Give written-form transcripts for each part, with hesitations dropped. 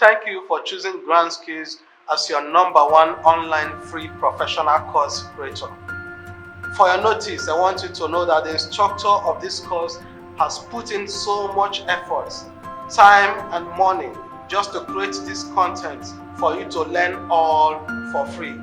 Thank you for choosing Grand Skills as your #1 online free professional course creator. For your notice, I want you to know that the instructor of this course has put in so much effort, time and money just to create this content for you to learn all for free.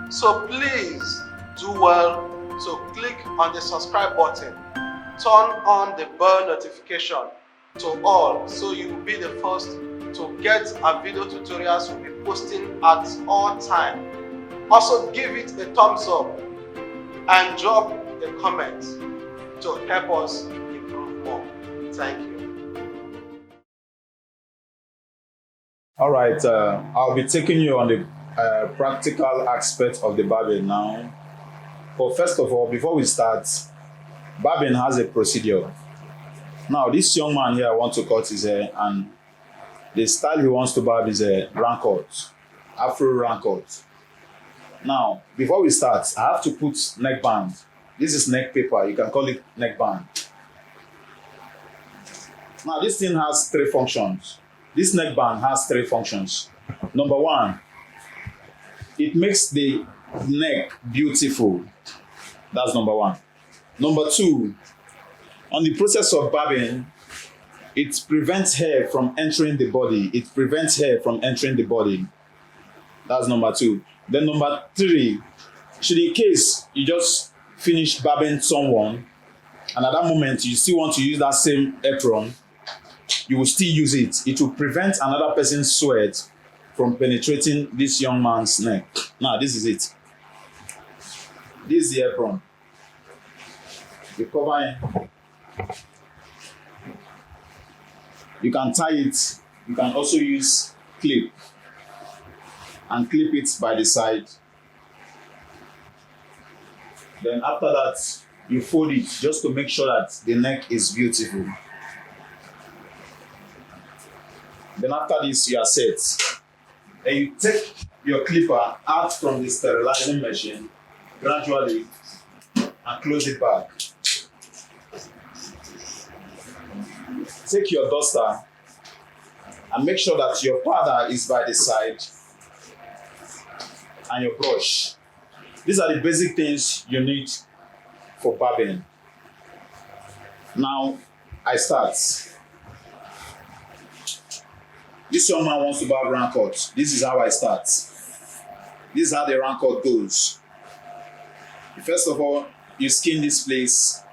So please do well to click on the subscribe button, turn on the bell notification to all so you will be the first to get our video tutorials we'll be posting at all time. Also give it a thumbs up and drop a comment to help us improve more. Thank you. All right, I'll be taking you on the practical aspect of the barbing now. But first of all, before we start, barbing has a procedure. Now, this young man here wants to cut his hair, and the style he wants to barb is a round cut, Afro round cut. Now, before we start, I have to put neck band. This is neck paper. You can call it neck band. Now, this thing has 3 functions. This neck band has 3 functions. Number 1, it makes the neck beautiful. That's number 1. Number 2, on the process of barbing, it prevents hair from entering the body. It prevents hair from entering the body. That's number 2. Then number 3, should in case you just finish barbing someone, and at that moment you still want to use that same apron, you will still use it. It will prevent another person's sweat from penetrating this young man's neck. Now, this is it. This is the apron. You cover it. You can tie it. You can also use clip and clip it by the side. Then after that, you fold it just to make sure that the neck is beautiful. Then after this, you are set. And you take your clipper out from the sterilizing machine gradually and close it back. Take your duster and make sure that your powder is by the side and your brush. These are the basic things you need for barbing. Now, I start. This young man wants to barb round cut. This is how I start. This is how the round cut goes. First of all, you skin this place.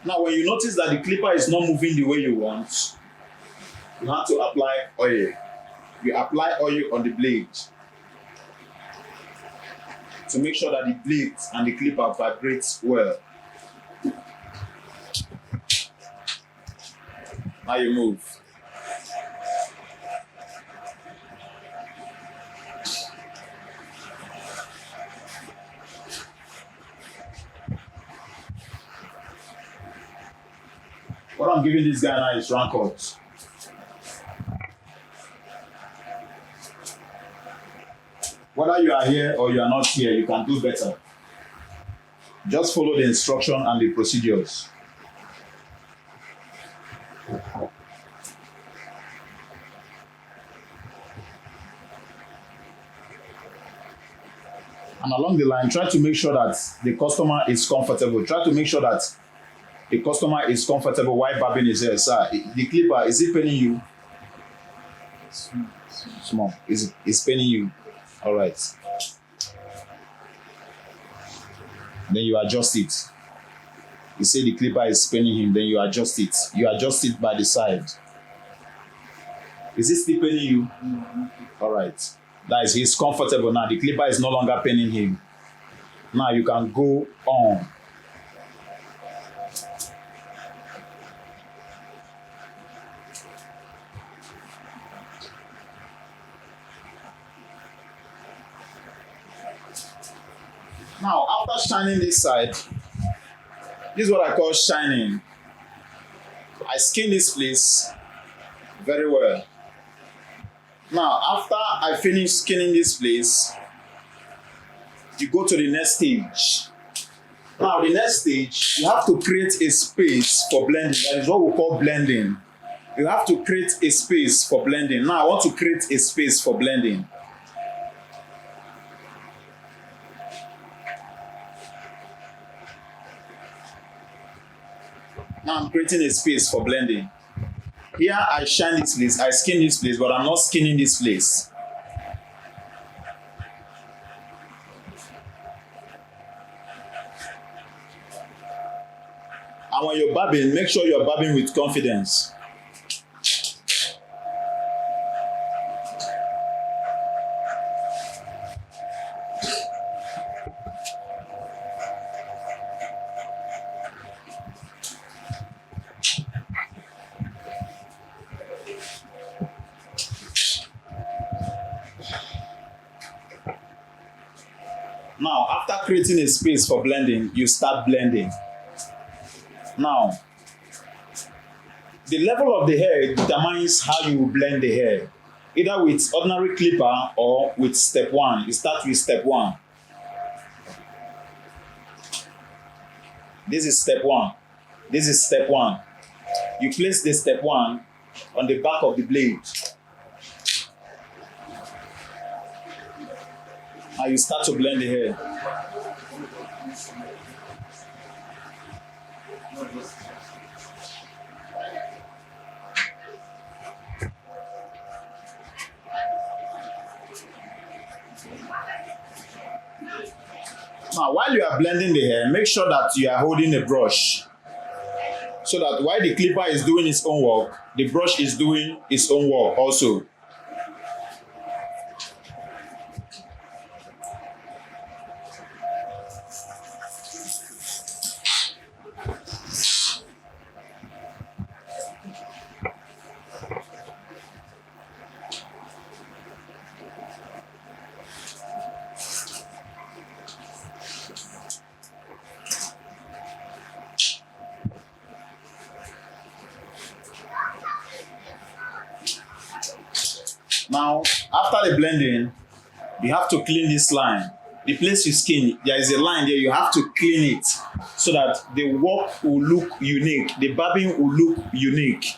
Now, when you notice that the clipper is not moving the way you want, you have to apply oil. You apply oil on the blade to make sure that the blade and the clipper vibrates well. Now you move. What I'm giving this guy now is round cut. Whether you are here or you are not here, you can do better. Just follow the instruction and the procedures. And along the line, try to make sure that the customer is comfortable. Try to make sure that the customer is comfortable while barbing his hair. Sir, the clipper, is it paining you? Small. It's paining you. All right. Then you adjust it. You say the clipper is paining him, then you adjust it. You adjust it by the side. Is it still paining you? All right. That is, he's comfortable now. The clipper is no longer paining him. Now you can go on. Now, after shining this side, this is what I call shining. I skin this place very well. Now, after I finish skinning this place, you go to the next stage. Now, the next stage, you have to create a space for blending. That is what we call blending. You have to create a space for blending. Now, I want to create a space for blending. Now, I'm creating a space for blending. Here, I shine this place, I skin this place, but I'm not skinning this place. And when you're barbing, make sure you're barbing with confidence. Now, after creating a space for blending, you start blending. Now, the level of the hair determines how you blend the hair, either with ordinary clipper or with step 1. You start with step 1. This is step 1. This is step 1. You place the step 1 on the back of the blade. And you start to blend the hair. Now, while you are blending the hair, make sure that you are holding a brush, so that while the clipper is doing its own work, the brush is doing its own work also. Now, after the blending, you have to clean this line. The place you skin, there is a line there, you have to clean it so that the work will look unique, the barbing will look unique.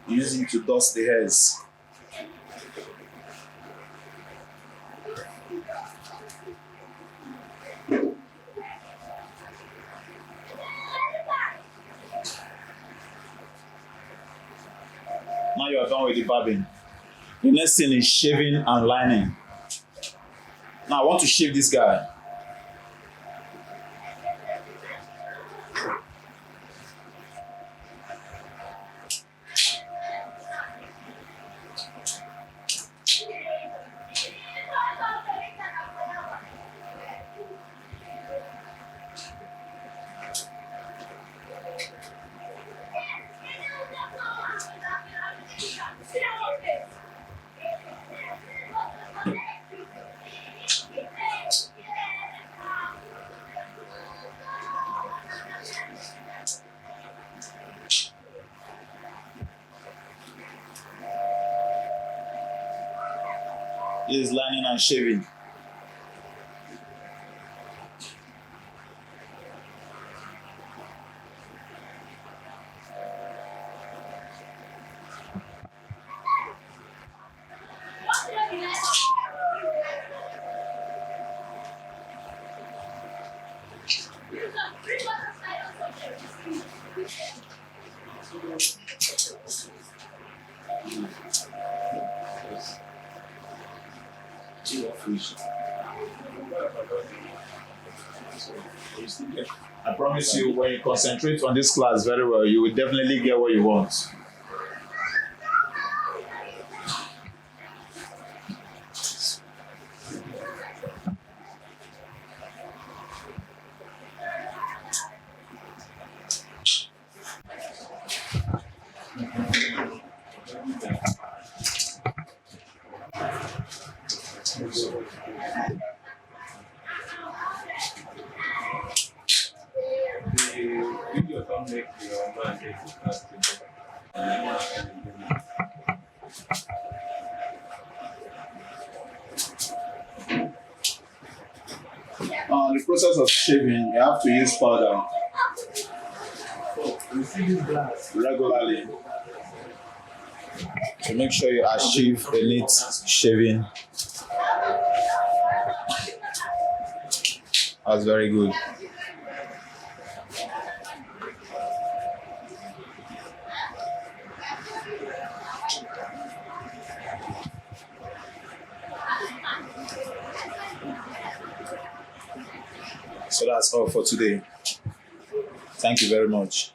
Using to dust the hairs. Now you are done with the barbing. The next thing is shaving and lining. Now I want to shave this guy. This is lining and shaving. I promise you, when you concentrate on this class very well, you will definitely get what you want. The process of shaving, you have to use powder regularly to make sure you achieve a neat shaving. That's very good. So that's all for today. Thank you very much.